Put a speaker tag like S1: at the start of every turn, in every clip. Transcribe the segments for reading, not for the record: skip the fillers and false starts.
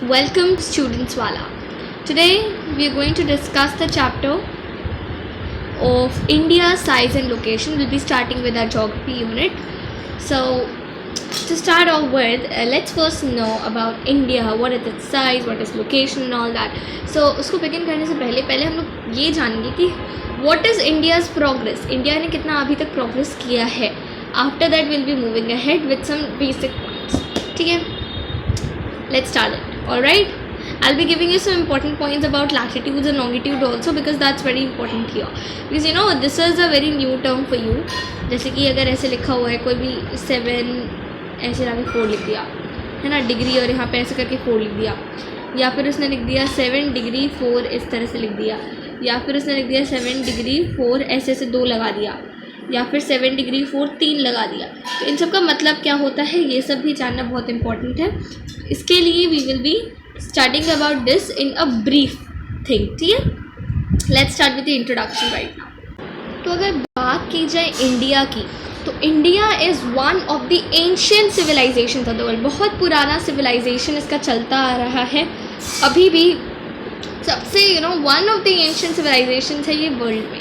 S1: Welcome students Wala. Today we are going to discuss the chapter of India size and location. We'll be starting with our geography unit. So to start off with, let's first know about India, what is its size, what is location and all that. So उसको begin करने से पहले हम लोग ये जानेंगे कि what is India's progress, India ने कितना अभी तक progress किया है. After that we'll be moving ahead with some basic points. ठीक है, let's start it. Alright, I'll be giving you some important points about latitudes and longitude also because that's very important here. Because you know this is a very new term for you. जैसे कि अगर ऐसे लिखा हुआ है कोई भी 7 ऐसे लाके 4 लिख दिया है ना, डिग्री, और यहाँ पे ऐसे करके 4 लिख दिया, या फिर उसने लिख दिया 7 डिग्री 4 इस तरह से लिख दिया, या फिर उसने लिख दिया 7 डिग्री 4 ऐसे ऐसे 2 लगा दिया, या फिर 7 डिग्री 4 3 लगा दिया. तो इन सब का मतलब क्या होता है ये सब भी जानना बहुत इम्पोर्टेंट है. इसके लिए we will be starting about this in a brief thing. ठीक है, let's start with the introduction right now. तो अगर बात की जाए इंडिया की, तो India is one of the ancient civilization of the world. बहुत पुराना सिविलाइजेशन इसका चलता आ रहा है अभी भी. सबसे one of the ancient civilization है ये वर्ल्ड में.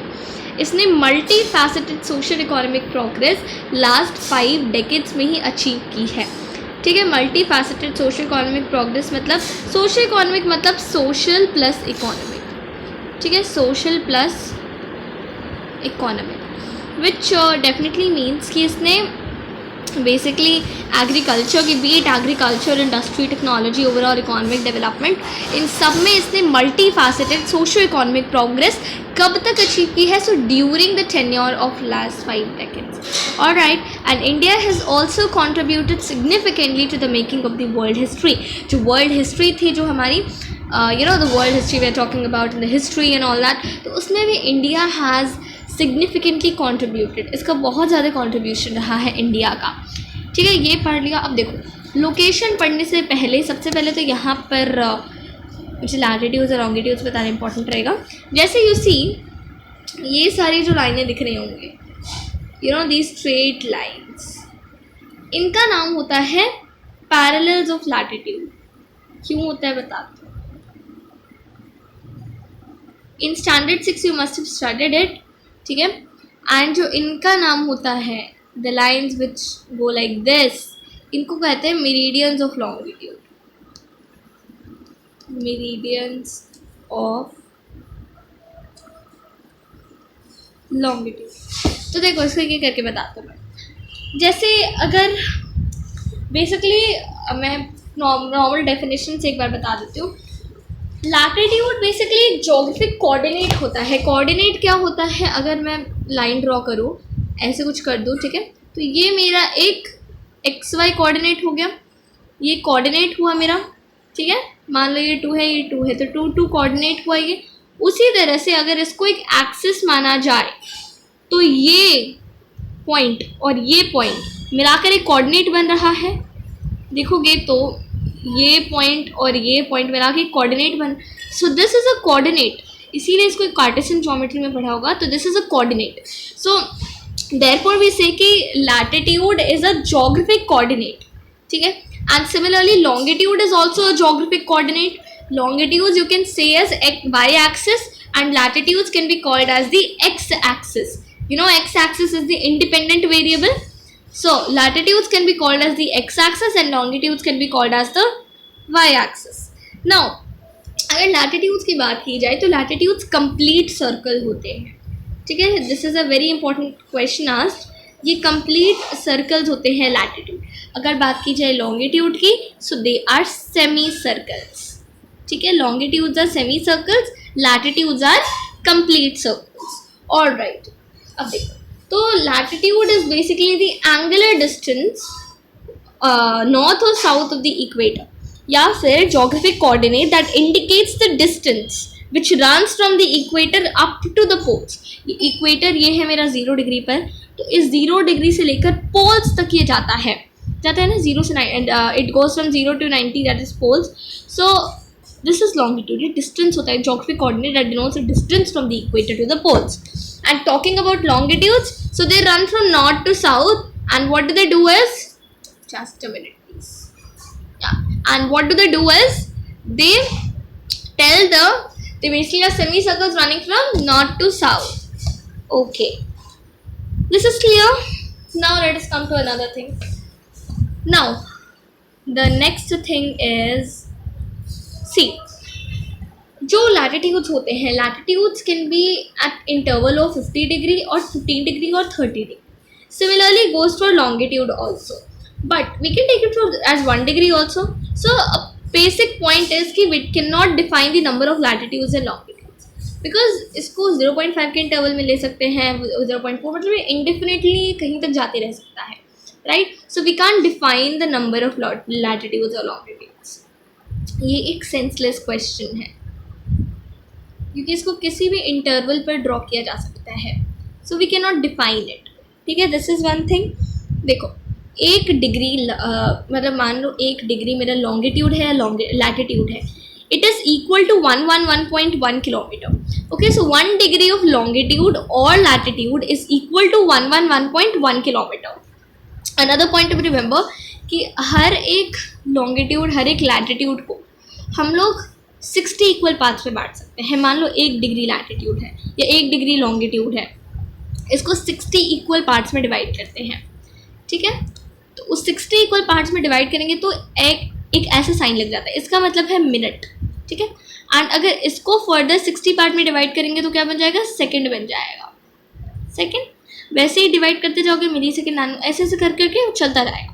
S1: इसने multi faceted social economic progress last 5 decades में ही अचीव की है. ठीक है, multi faceted social economic progress मतलब सोशल इकोनॉमिक मतलब सोशल प्लस इकोनॉमिक. ठीक है, social plus economic which definitely means कि इसने बेसिकली एग्रीकल्चर की बीट, agriculture, industry, technology, overall economic development, इन सब में इसने multi faceted socio economic progress कब तक अचीव की है? So during the tenure of last 5 decades. Alright, and India has also contributed significantly to the making of the world history. जो world history थी, जो हमारी the world history we are talking about in the history and all that, तो उसमें भी India has significantly contributed. इसका बहुत ज़्यादा कॉन्ट्रीब्यूशन रहा है इंडिया का. ठीक है, ये पढ़ लिया. अब देखो, लोकेशन पढ़ने से पहले सबसे पहले तो यहाँ पर मुझे लैटिट्यूड्स और लॉन्गिट्यूड्स बताना इंपॉर्टेंट रहेगा. जैसे यू सी ये सारी जो लाइनें दिख रही होंगी, दी स्ट्रेट लाइन्स, इनका नाम होता है पैरेलल्स ऑफ लैटिट्यूड. क्यों होता है बताते हो. In standard 6 you must have studied it. ठीक है, एंड जो इनका नाम होता है the lines which go like this, इनको कहते हैं meridians of longitude. Meridians of longitude. तो देखो इसको ये करके बताता हूँ मैं. जैसे अगर बेसिकली मैं नॉर्मल डेफिनेशन से एक बार बता देती हूँ. लैटिट्यूड बेसिकली जोग्राफिक कोऑर्डिनेट होता है. कोऑर्डिनेट क्या होता है? अगर मैं लाइन ड्रॉ करूँ, ऐसे कुछ कर दूँ, ठीक है, तो ये मेरा एक XY कोऑर्डिनेट हो गया, ये कोऑर्डिनेट हुआ मेरा. ठीक है, मान लो ये 2 है, ये 2 है, तो 2 2 कोऑर्डिनेट हुआ ये. उसी तरह से अगर इसको एक एक्सिस माना जाए तो ये पॉइंट और ये पॉइंट मिलाकर एक कोऑर्डिनेट बन रहा है. देखोगे तो ये पॉइंट और ये पॉइंट मिला के कोऑर्डिनेट बन. So this is a coordinate. इसीलिए इसको कार्टेशियन ज्योमेट्री में पढ़ा होगा. तो this is a coordinate. So therefore we say कि latitude is a geographic coordinate. ठीक है, and similarly longitude is also a geographic coordinate. Longitudes you can say as y-axis and latitudes can be called as the x-axis. X-axis is the independent variable. So latitudes can be called as the x-axis and longitudes can be called as the y-axis. Now अगर latitudes की बात की जाए तो latitudes complete circle होते हैं. ठीक है, this is a very important question asked. ये complete circles होते हैं latitude. अगर बात की जाए longitude की, so they are semi-circles. ठीक है, longitudes are semi circles, latitudes are complete circles. Alright, अब देखो, तो latitude is basically the angular distance north और साउथ ऑफ द इक्वेटर, या फिर geographic coordinate that indicates the distance which runs from the equator up to the poles. Equator ये है मेरा 0 degree पर, तो इस 0 डिग्री से लेकर पोल्स तक ये जाता है ना, 0 से 9, it goes from 0 to 90, that is poles. So this is longitude. ये distance होता है, geographic coordinate that denotes the distance from the equator to the poles. And talking about longitudes, so they run from north to south, and what do they do is, just a minute please, yeah, and what do they do is they tell they basically are semicircles running from north to south. Okay, this is clear. Now let us come to another thing. Now the next thing is, see, जो latitudes होते हैं, latitudes can be eight interval of 50 degree और 15 degree और 30 degree. Similarly goes for longitude also, but we can take it for as 1 degree also. So a basic point is कि we cannot define the number of latitudes and longitudes, because इसको 0.5 के interval में ले सकते हैं, 0.4, मतलब indefinitely कहीं तक जाते रह सकता है, right? So we can't define the number of latitudes or longitudes. ये एक सेंसलेस क्वेश्चन है क्योंकि इसको किसी भी इंटरवल पर ड्रॉ किया जा सकता है. So we can not define it. ठीक है, दिस इज़ वन थिंग. देखो, 1 डिग्री मतलब मान लो 1 डिग्री मेरा लॉन्गिट्यूड है, लैटिट्यूड है, it is equal to 111.1 kilometre. Okay, so 1 degree of longitude और latitude is equal to 111.1 kilometre. Another point to remember कि हर एक लॉन्गिट्यूड, हर एक लैटिट्यूड को हम लोग 60 इक्वल पार्ट्स में बांट सकते हैं. मान लो 1 डिग्री लैटिट्यूड है या 1 डिग्री लॉन्गिट्यूड है, इसको 60 इक्वल पार्ट्स में डिवाइड करते हैं. ठीक है, तो उस 60 इक्वल पार्ट्स में डिवाइड करेंगे तो एक ऐसा साइन लग जाता है, इसका मतलब है मिनट. ठीक है, एंड अगर इसको फर्दर 60 पार्ट में डिवाइड करेंगे तो क्या बन जाएगा? सेकंड बन जाएगा. सेकंड वैसे ही डिवाइड करते जाओगे, मिली सेकेंड, नानो, ऐसे ऐसे कर करके चलता रहेगा.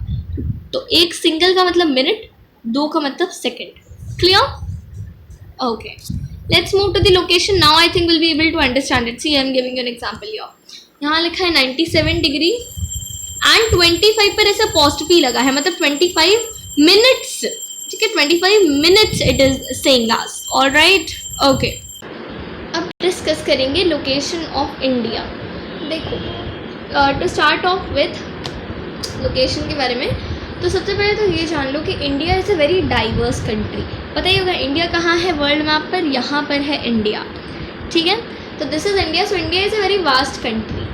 S1: तो एक सिंगल का मतलब मिनट, 2 का मतलब second. Clear? Okay, let's move to the location. Now I think we'll be able to understand it. See, I'm giving you an example here. यहाँ लिखा है 97 डिग्री एंड 25 पर ऐसा पॉजिटिव लगा है, मतलब 25 मिनट्स. ठीक है, 25 minutes it is saying us. Alright, okay. अब डिस्कस करेंगे लोकेशन ऑफ इंडिया. देखो, to start off with location के बारे में, तो सबसे पहले तो ये जान लो कि India is a very diverse country. पता ही होगा इंडिया कहाँ है वर्ल्ड मैप पर? यहाँ पर है इंडिया. ठीक है, तो this is India. So India is a very vast country.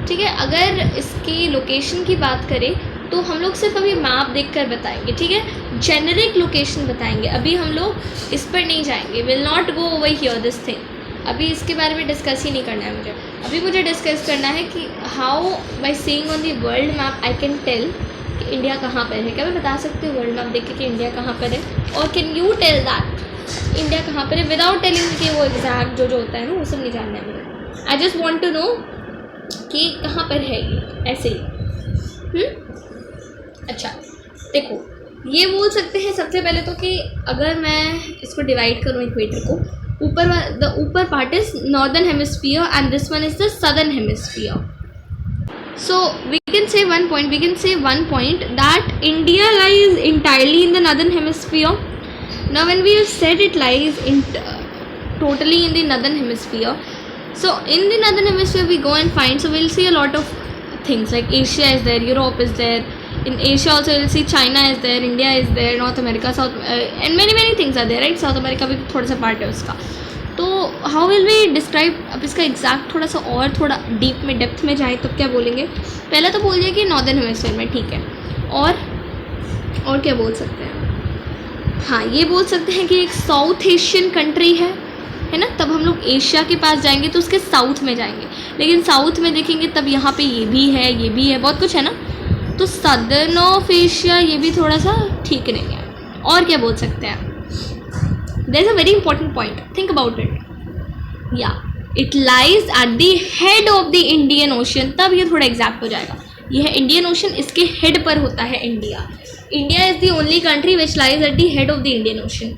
S1: ठीक है, अगर इसकी लोकेशन की बात करें तो हम लोग सिर्फ अभी मैप देखकर बताएंगे. ठीक है, जेनरिक लोकेशन बताएंगे. अभी हम लोग इस पर नहीं जाएंगे. Will not go over here this thing. अभी इसके बारे में डिस्कस ही नहीं करना है मुझे. अभी मुझे डिस्कस करना है कि how by seeing on the world map I can tell कि इंडिया कहाँ पर है. क्या मैं बता सकती हूँ वर्ल्ड मैप देख के कि इंडिया कहाँ पर है? और can you tell that India कहाँ पर है विदाउट टेलिंग कि वो एग्जैक्ट जो होता है ना वो सब नहीं जानना है मुझे. I just want to know कि कहाँ पर है ये, ऐसे ही. अच्छा, देखो, ये बोल सकते हैं सबसे पहले तो कि अगर मैं इसको डिवाइड करूँ इक्वेटर को, ऊपर part is northern hemisphere and this one is the southern hemisphere. So we can say one point that India lies entirely in the northern hemisphere. Now when we have said it lies totally in the northern hemisphere, so in the northern hemisphere we go and find, so we'll see a lot of things like Asia is there, Europe is there. In Asia also we'll see China is there, India is there, North America, South, and many things are there, right? South America भी थोड़ा सा part है उसका. तो how will we describe? अब इसका exact थोड़ा सा और थोड़ा डीप में डेप्थ में जाए तो क्या बोलेंगे? पहले तो बोल दिया कि नॉर्दर्न हेमिस्फीयर में. ठीक है, और क्या बोल सकते हैं? हाँ, ये बोल सकते हैं कि एक साउथ एशियन कंट्री है ना. तब हम लोग एशिया के पास जाएंगे तो उसके साउथ में जाएंगे, लेकिन साउथ में देखेंगे तब यहाँ पे ये भी है, बहुत कुछ है ना. तो सदर्न ऑफ एशिया ये भी थोड़ा सा ठीक नहीं है. और क्या बोल सकते हैं? There is a very important point. Think about it. Yeah, it lies at the head of the Indian Ocean. तब ये थोड़ा एग्जैक्ट हो जाएगा. यह है इंडियन ओशन, इसके हेड पर होता है India. India is the only country which lies at the head of the Indian ocean.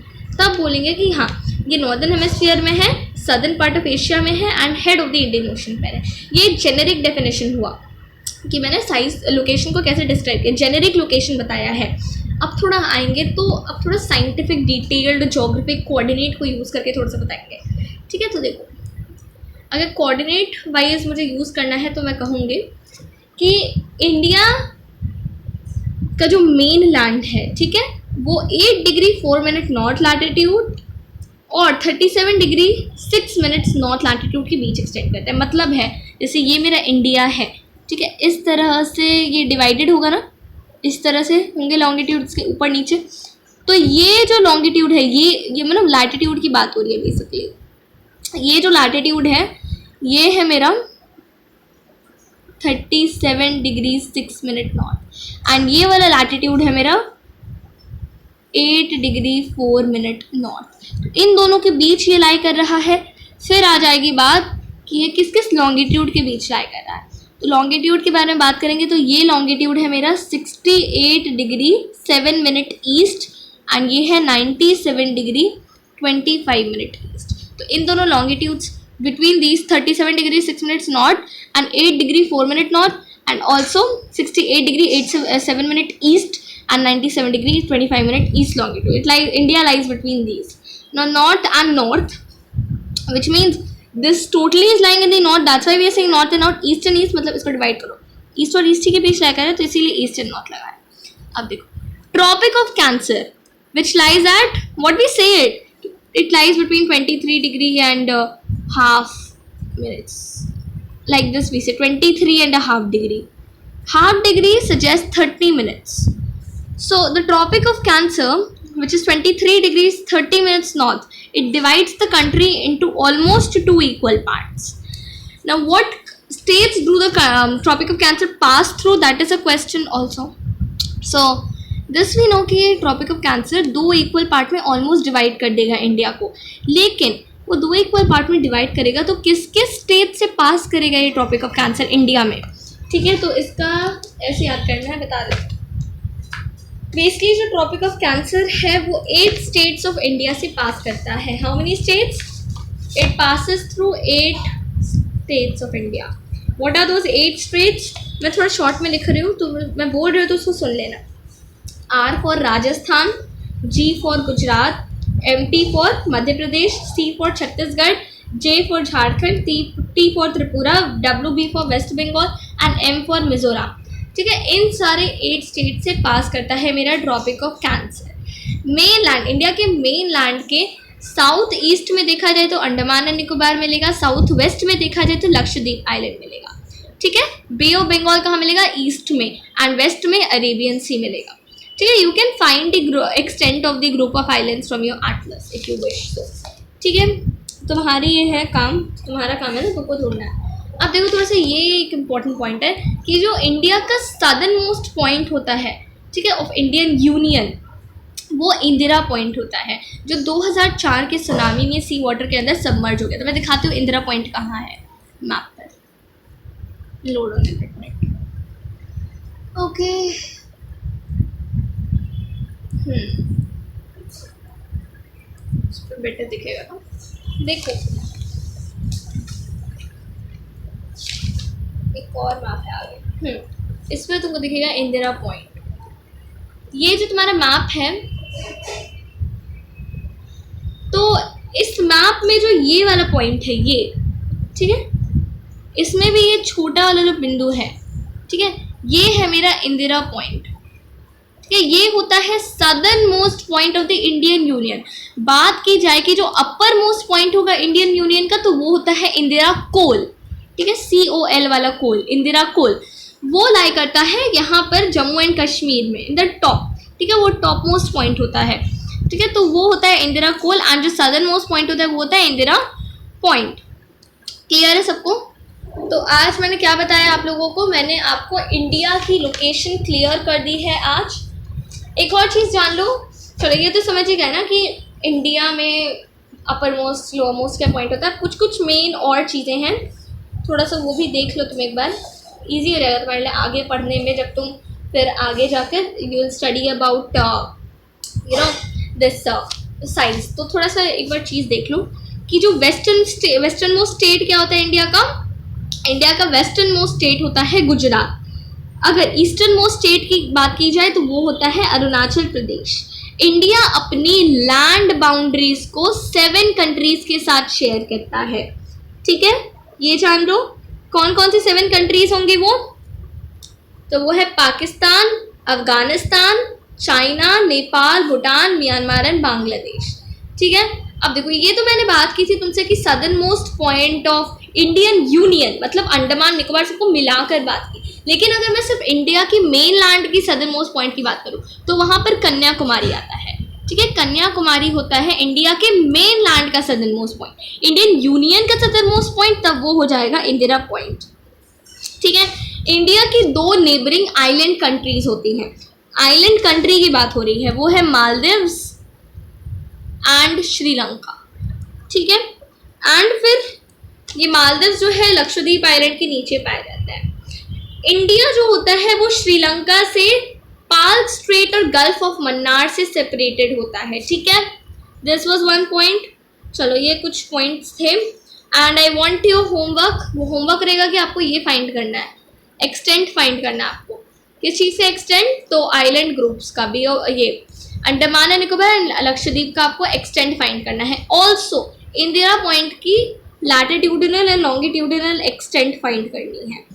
S1: तब बोलेंगे कि हाँ, ये नॉर्दर्न हेमिस्फीयर में है, सदर्न पार्ट ऑफ एशिया में है and head of the Indian ocean पर है. ये जेनेरिक डेफिनेशन हुआ कि मैंने साइज लोकेशन को कैसे डिस्क्राइब किया, जेनेरिक लोकेशन बताया है. अब थोड़ा आएंगे तो अब थोड़ा साइंटिफिक डिटेल्ड जोग्राफिक कोऑर्डिनेट को यूज़ करके थोड़ा सा बताएंगे. ठीक है, तो देखो, अगर कोऑर्डिनेट वाइज मुझे यूज़ करना है तो मैं कहूँगी कि इंडिया का जो मेन लैंड है, ठीक है, वो 8 डिग्री 4 मिनट नॉर्थ लैटिट्यूड और 37 डिग्री 6 मिनट्स नॉर्थ लैटिट्यूड के बीच एक्सटेंड करता है. मतलब है जैसे ये मेरा इंडिया है, ठीक है, इस तरह से ये डिवाइडेड होगा ना, इस तरह से होंगे लॉन्गिट्यूड्स के ऊपर नीचे. तो ये जो लॉन्गिट्यूड है, ये मतलब लैटिट्यूड की बात हो रही है बेसिकली। ये जो लैटिट्यूड है ये है मेरा 37 डिग्री 6 मिनट नॉर्थ, एंड ये वाला लैटिट्यूड है मेरा 8 डिग्री 4 मिनट नॉर्थ। इन दोनों के बीच ये लाई कर रहा है। फिर आ जाएगी बात कि ये किस किस लॉन्गिट्यूड के बीच लाई कर रहा है। तो लॉन्गिट्यूड के बारे में बात करेंगे तो ये लॉन्गिट्यूड है मेरा 68 डिग्री 7 मिनट ईस्ट, एंड ये है 97 डिग्री 25 मिनट ईस्ट। तो इन दोनों longitudes between these 37 degree 6 minutes north and 8 degree 4 minute north, and also 68 degree 7 minute east and 97 degree 25 minute east longitude. It lies, India lies between these. Now north and north, which means this totally is lying in the north. That's why we are saying north and north, east and east. मतलब इसको divide करो, east और east के बीच लाया कर रहे तो इसीलिए ईस्ट एंड नॉर्थ लगा है। अब देखो Tropic of Cancer which lies at what we say it lies between 23 degree and half minutes, like this we say 23 and a half degree. Half degree suggests 30 minutes. So the Tropic of Cancer, which is 23 degrees 30 minutes north, it divides the country into almost two equal parts. Now what states do the Tropic of Cancer pass through? That is a question also. So this we know कि Tropic of Cancer दो equal part में almost divide कर देगा India को, लेकिन वो दो equal part में divide करेगा तो किस किस स्टेट से पास करेगा ये Tropic of Cancer इंडिया में, ठीक है। तो इसका ऐसे याद करना है, बता दें। बेसिकली जो ट्रॉपिक ऑफ कैंसर है वो 8 स्टेट्स ऑफ इंडिया से पास करता है। How many states? It passes through 8 states of India. What are those 8 states? मैं थोड़ा शॉर्ट में लिख रही हूँ तो मैं बोल रही हूँ तो उसको सुन लेना। R for Rajasthan, G for Gujarat, MP for Madhya Pradesh, C for Chhattisgarh, J for Jharkhand, T for Tripura, W for west Bengal and M for Mizoram, ठीक है। इन सारे 8 स्टेट से पास करता है मेरा Tropic of Cancer. Main land, India के मेन लैंड के साउथ ईस्ट में देखा जाए तो अंडमान एंड निकोबार मिलेगा, साउथ वेस्ट में देखा जाए तो लक्षद्वीप आइलैंड मिलेगा, ठीक है। बे ऑफ बंगाल कहाँ मिलेगा? ईस्ट में, एंड वेस्ट में अरेबियन सी मिलेगा, ठीक है। You can find the extent of the group of islands from your Atlas if you wish so, ठीक है। तुम्हारी ये है काम, तुम्हारा काम है ना तुमको ढूंढना है। अब देखो थोड़ा सा ये एक इम्पॉर्टेंट पॉइंट है कि जो इंडिया का सदर्न मोस्ट पॉइंट होता है, ठीक है, ऑफ इंडियन यूनियन, वो इंदिरा पॉइंट होता है जो 2004 के सुनामी में सी वाटर के अंदर सबमर्ज हो गया। तो मैं दिखाती हूँ इंदिरा पॉइंट कहाँ है मैप पर। लोड होने तक ओके, बेटर दिखेगा ना, देखो एक और मैप है आगे, इसमें तुमको दिखेगा इंदिरा पॉइंट। ये जो तुम्हारा मैप है, तो इस मैप में जो ये वाला पॉइंट है ये, ठीक है, इसमें भी ये छोटा वाला जो बिंदु है, ठीक है, ये है मेरा इंदिरा पॉइंट, ठीक है। ये होता है southern most point of the Indian union. बात की जाए कि जो अपर मोस्ट पॉइंट होगा इंडियन यूनियन का, तो वो होता है इंदिरा कोल, ठीक है, COL वाला कोल, इंदिरा कोल, वो लाई करता है यहाँ पर जम्मू एंड कश्मीर में इन द टॉप, ठीक है, वो टॉप मोस्ट पॉइंट होता है, ठीक है। तो वो होता है इंदिरा कोल, एंड जो सदर्न मोस्ट पॉइंट होता है वो होता है इंदिरा पॉइंट। क्लियर है सबको? तो आज मैंने क्या बताया आप लोगों को? मैंने आपको इंडिया की लोकेशन क्लियर कर दी है आज। एक और चीज़ जान लो, चलो ये तो समझ ही गए ना कि इंडिया में अपर मोस्ट लोअर मोस्ट क्या पॉइंट होता है। कुछ कुछ मेन और चीज़ें हैं, थोड़ा सा वो भी देख लो तुम एक बार, इजी हो जाएगा तुम्हारे लिए आगे पढ़ने में। जब तुम फिर आगे जाकर you will study about you know this science, तो थोड़ा सा एक बार चीज़ देख लो कि जो वेस्टर्न मोस्ट स्टेट क्या होता है इंडिया का? इंडिया का वेस्टर्न मोस्ट स्टेट होता है गुजरात। अगर ईस्टर्न मोस्ट स्टेट की बात की जाए तो वो होता है अरुणाचल प्रदेश। इंडिया अपनी लैंड बाउंड्रीज को 7 कंट्रीज के साथ शेयर करता है, ठीक है, ये जान लो। कौन कौन सी 7 कंट्रीज होंगी वो? तो वो है Pakistan, Afghanistan, China, Nepal, Bhutan, Myanmar and Bangladesh, ठीक है। अब देखो ये तो मैंने बात की थी तुमसे कि southern most point of Indian union, मतलब अंडमान निकोबार सबको मिलाकर बात की, लेकिन अगर मैं सिर्फ इंडिया की मेन लैंड की सदर्न मोस्ट पॉइंट की बात करूँ तो वहाँ पर कन्याकुमारी आता है, ठीक है, कन्याकुमारी होता है इंडिया के मेन लैंड का southern most point, Indian union का सदर्न मोस्ट पॉइंट, तब वो हो जाएगा इंदिरा पॉइंट। ठीक है, इंडिया की 2 नेबरिंग आइलैंड कंट्रीज होती हैं, आइलैंड कंट्री की बात हो रही है, वो है मालदीव्स एंड श्रीलंका। ठीक है, एंड फिर ये मालदीव्स जो है लक्षद्वीप आइलैंड के नीचे पाया जाता है। इंडिया जो होता है वो श्रीलंका से पाल्क स्ट्रेट और गल्फ ऑफ मन्नार से सेपरेटेड होता है। ठीक है, दिस वाज वन पॉइंट। चलो ये कुछ पॉइंट्स थे and I want your homework. वो होमवर्क रहेगा कि आपको ये फाइंड करना है, एक्सटेंट फाइंड करना है आपको। किस चीज़ से एक्सटेंट? तो आइलैंड ग्रुप्स का भी, और ये अंडमान एंड निकोबार लक्षद्वीप का आपको एक्सटेंट फाइंड करना है। ऑल्सो इंदिरा पॉइंट की latitudinal and longitudinal extent find करनी है।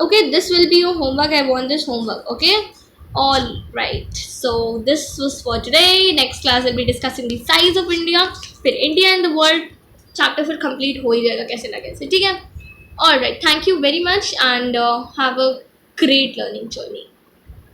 S1: Okay, this will be your homework. I want this homework. Okay, all right, so this was for today. Next class we'll be discussing the size of India, फिर India and the world chapter फिर complete हो ही जाएगा कैसे ना कैसे। ठीक है, all right, thank you very much and have a great learning journey.